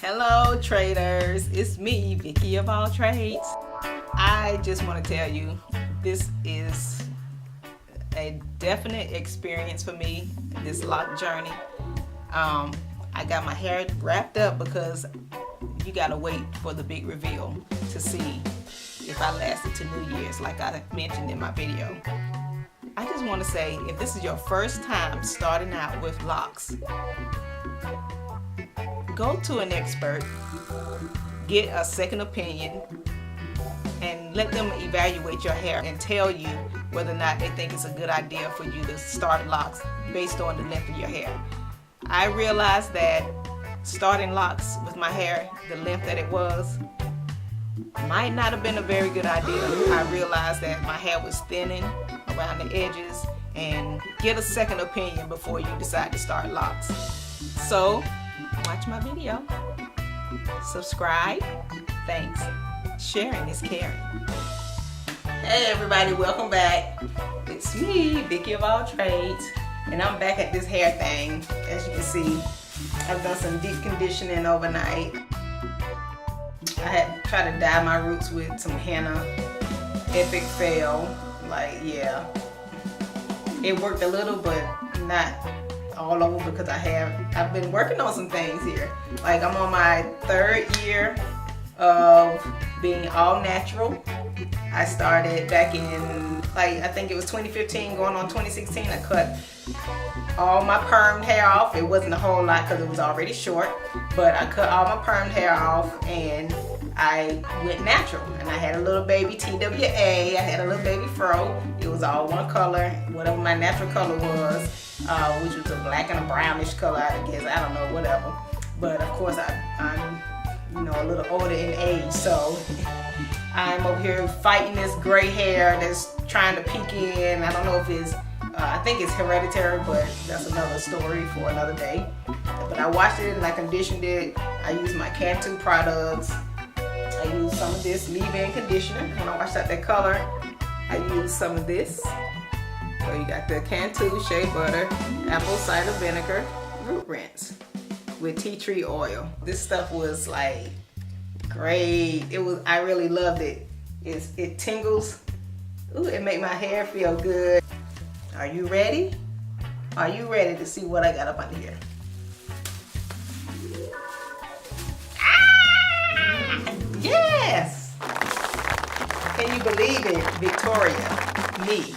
Hello traders, it's me, Vicky of All Trades. I just want to tell you, this is a definite experience for me, this lock journey. I got my hair wrapped up because you gotta wait for the big reveal to see if I lasted to New Year's like I mentioned in my video. I just want to say, if this is your first time starting out with locks, go to an expert, get a second opinion, and let them evaluate your hair and tell you whether or not they think it's a good idea for you to start locks based on the length of your hair. I realized that starting locks with my hair, the length that it was, might not have been a very good idea. I realized that my hair was thinning around the edges, and get a second opinion before you decide to start locks. So, watch my video, subscribe, thanks, sharing is caring. Hey everybody, welcome back. It's me, Vicky of All Trades, and I'm back at this hair thing. As you can see, I've done some deep conditioning overnight. I had tried to dye my roots with some henna. Epic fail. Like, yeah, it worked a little, but not all over, because I've been working on some things here. Like, I'm on my third year of being all natural. I started back in, like, I think it was 2015 going on 2016. I cut all my permed hair off. It wasn't a whole lot because it was already short, but I cut all my permed hair off and I went natural. And I had a little baby TWA, I had a little baby fro. It was all one color, whatever my natural color was, which was a black and a brownish color, I guess, I don't know, whatever. But of course I'm a little older in age, so I'm over here fighting this gray hair that's trying to peek in. I don't know if it's, I think it's hereditary, but that's another story for another day. But I washed it and I conditioned it. I used my Cantu products. I used some of this leave-in conditioner. When I washed out that color, I used some of this. So you got the Cantu shea butter, apple cider vinegar, root rinse with tea tree oil. This stuff was like great. I really loved it. It tingles. Ooh, it made my hair feel good. Are you ready? Are you ready to see what I got up under here? Ah! Yes! Can you believe it, Victoria? Me.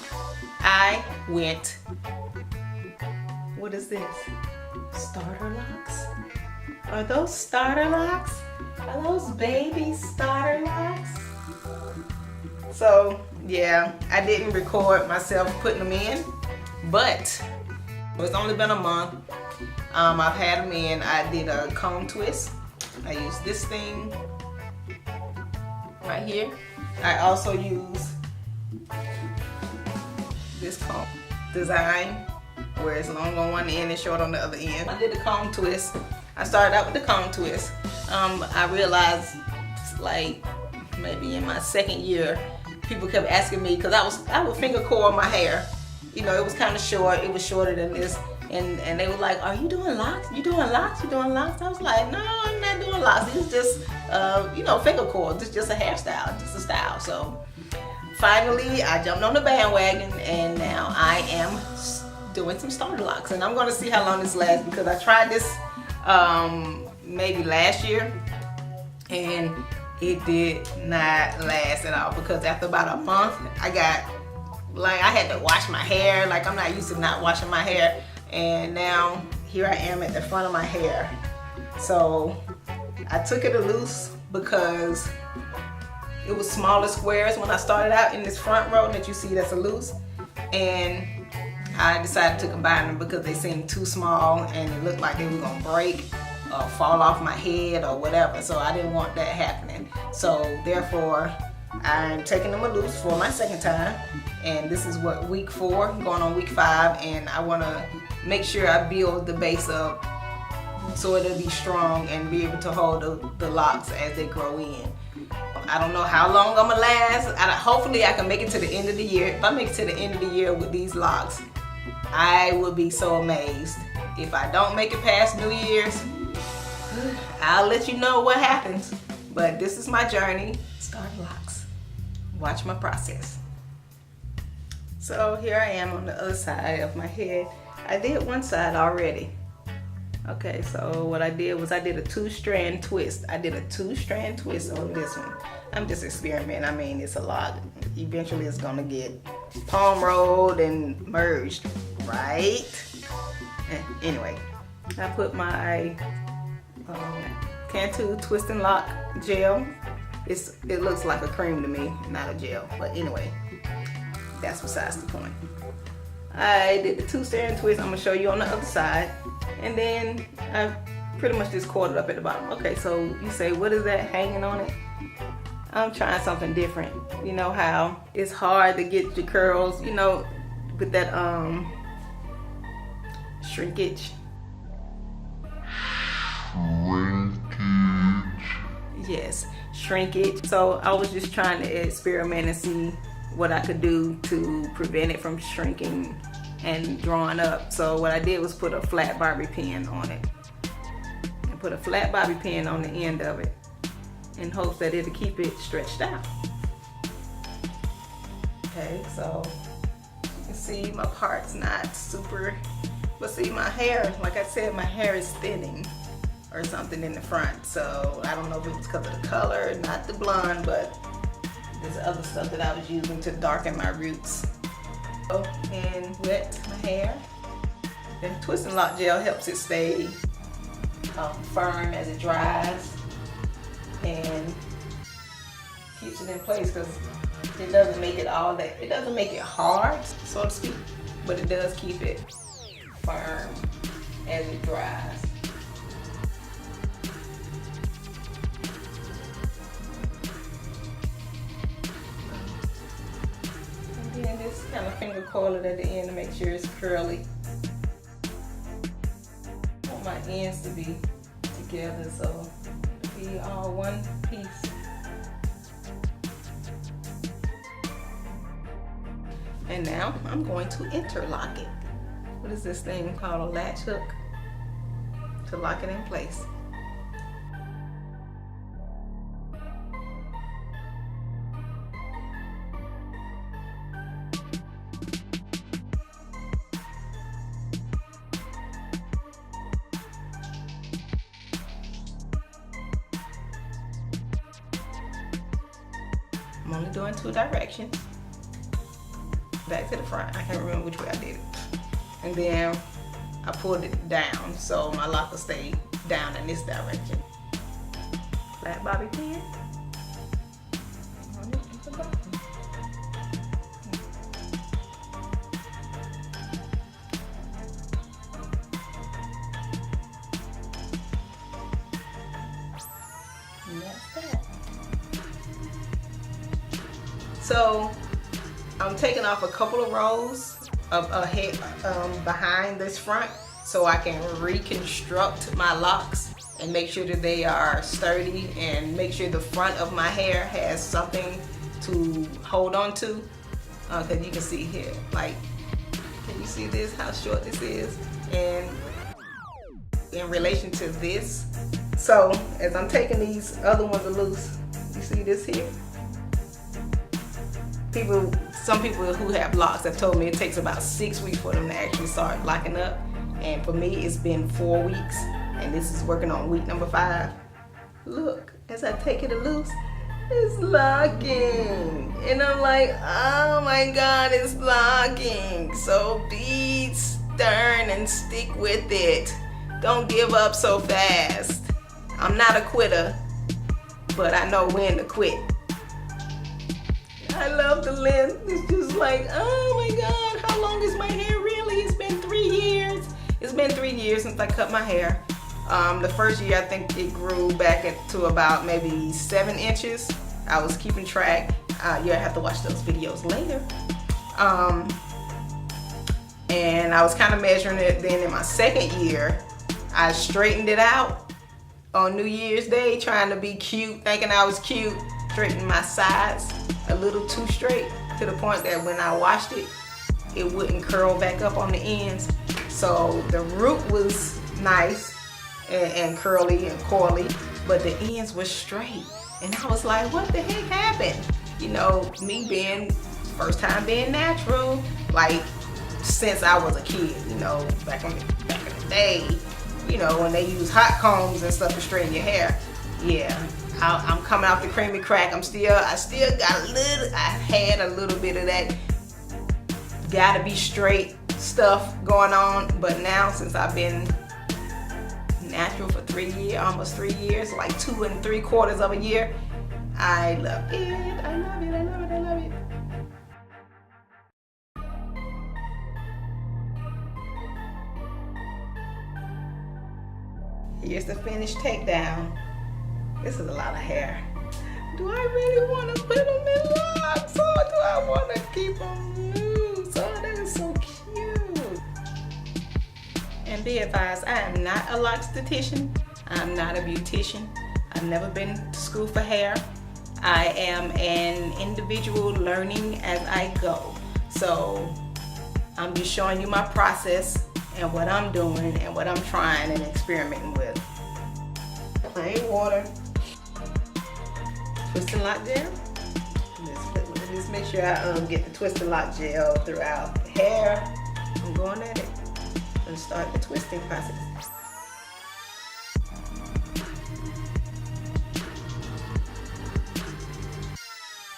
I went, what is this? Starter locks? Are those starter locks? Are those baby starter locks? So, yeah, I didn't record myself putting them in, but it's only been a month. I've had them in. I did a comb twist. I used this thing right here. I also use this comb design, where it's long on one end and short on the other end. I did the comb twist. I started out with the comb twist. I realized, like, maybe in my second year, people kept asking me, because I would finger coil my hair. You know, it was kind of short. It was shorter than this. And they were like, are you doing locks? You doing locks? You doing locks? I was like, no, I'm not doing locks. It's just, finger coil. It's just a hairstyle, just a style. So finally, I jumped on the bandwagon, and now I am doing some starter locks. And I'm going to see how long this lasts, because I tried this maybe last year, and it did not last at all, because after about a month, I had to wash my hair. Like, I'm not used to not washing my hair, and now here I am at the front of my hair. So I took it loose because it was smaller squares when I started out in this front row that you see that's a loose, and I decided to combine them because they seemed too small and it looked like they were gonna break or fall off my head or whatever. So I didn't want that happening. So therefore, I'm taking them loose for my second time. And this is what, week 4, going on week 5. And I wanna make sure I build the base up so it'll be strong and be able to hold the locks as they grow in. I don't know how long I'm gonna last. Hopefully I can make it to the end of the year. If I make it to the end of the year with these locks, I would be so amazed. If I don't make it past New Year's, I'll let you know what happens. But this is my journey. Start locks. Watch my process. So here I am on the other side of my head. I did one side already. Okay, so what I did was I did a 2-strand twist. I did a 2-strand twist on this one. I'm just experimenting. I mean, it's a lot. Eventually it's gonna get palm rolled and merged, right? Anyway, I put my Cantu Twist and Lock gel. It looks like a cream to me, not a gel. But anyway, that's besides the point. I did the 2-strand twist. I'm gonna show you on the other side. And then I pretty much just coiled it up at the bottom. Okay, so you say, what is that hanging on it? I'm trying something different. You know how it's hard to get your curls, you know, with that shrinkage. Yes, shrinkage. So I was just trying to experiment and see what I could do to prevent it from shrinking and drawing up. So what I did was put a flat bobby pin on it. And put a flat bobby pin on the end of it in hopes that it'll keep it stretched out. Okay, so you can see my part's not super, but see my hair, like I said, my hair is thinning or something in the front. So I don't know if it was because of the color, not the blonde, but there's other stuff that I was using to darken my roots. And wet my hair. The Twist and Lock gel helps it stay firm as it dries and keeps it in place, because it doesn't make it all that, it doesn't make it hard, so to speak, but it does keep it firm as it dries. And then just kind of finger coil it at the end to make sure it's curly. I want my ends to be together, so it'll be all one piece. And now I'm going to interlock it. What is this thing called? A latch hook to lock it in place. I'm only doing 2 directions. Back to the front. I can't remember which way I did it. And then I pulled it down so my lock will stay down in this direction. Flat bobby pin. And that's that. So I'm taking off a couple of rows of hair behind this front so I can reconstruct my locks and make sure that they are sturdy and make sure the front of my hair has something to hold on to. Because you can see here, like, can you see this, how short this is? And in relation to this. So as I'm taking these other ones loose, you see this here? Some people who have locks have told me it takes about 6 weeks for them to actually start locking up. And for me, it's been 4 weeks. And this is working on week number 5. Look, as I take it loose, it's locking. And I'm like, oh my God, it's locking. So be stern and stick with it. Don't give up so fast. I'm not a quitter, but I know when to quit. I love the length. It's just like, oh my God, how long is my hair really? It's been 3 years. It's been 3 years since I cut my hair. The first year, I think it grew back to about maybe 7 inches. I was keeping track. You'll have to watch those videos later. And I was kind of measuring it. Then in my second year, I straightened it out on New Year's Day, trying to be cute, thinking I was cute, straightening my sides a little too straight to the point that when I washed it, it wouldn't curl back up on the ends. So the root was nice, and curly and coily, but the ends were straight. And I was like, what the heck happened? You know, me being, first time being natural, like since I was a kid, you know, back in the day, you know, when they use hot combs and stuff to straighten your hair. Yeah, I'm coming off the creamy crack. I still got I had a little bit of that gotta be straight stuff going on, but now since I've been natural for 3 years, almost 3 years, like 2 3/4 of a year, I love it. I love it. I love it. I love it. Here's the finished takedown. This is a lot of hair. Do I really want to put them in locks, or do I want to keep them loose? Oh, that is so cute. And be advised, I am not a lock esthetician. I'm not a beautician. I've never been to school for hair. I am an individual learning as I go. So I'm just showing you my process and what I'm doing and what I'm trying and experimenting with. Plain water, twist and lock gel. Let's make sure I get the twist and lock gel throughout the hair. I'm going at it. Let's start the twisting process.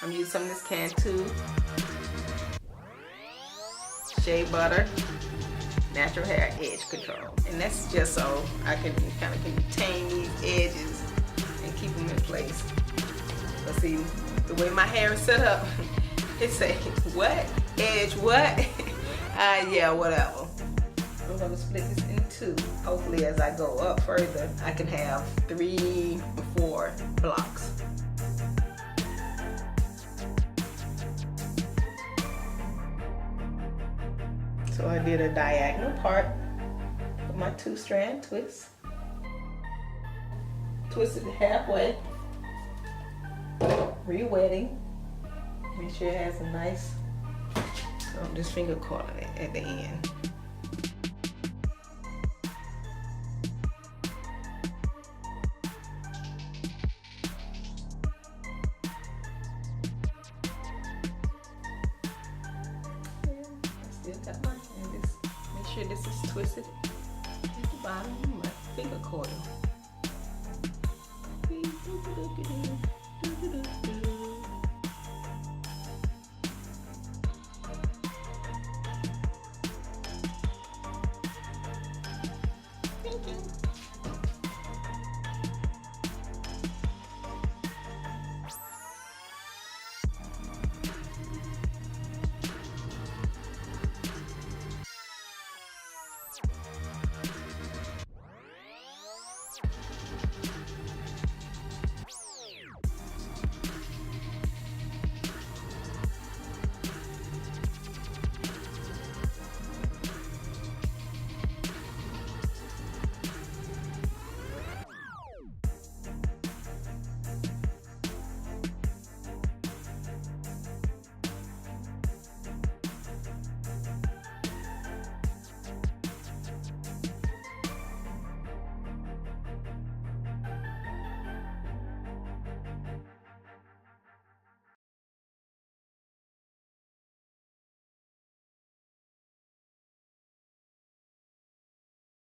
I'm using some of this Cantu Shea Butter Natural Hair Edge Control, and that's just so I can kind of contain these edges and keep them in place. But see, the way my hair is set up, it says what edge what? Yeah, whatever. I'm gonna split this in two. Hopefully, as I go up further, I can have 3 or 4 blocks. So I did a diagonal part with my 2-strand twist. Twisted it halfway, re-wetting. Make sure it has a nice, so I'm just finger coiling it at the end. Got my hand. Make sure this is twisted at the bottom of my finger coil.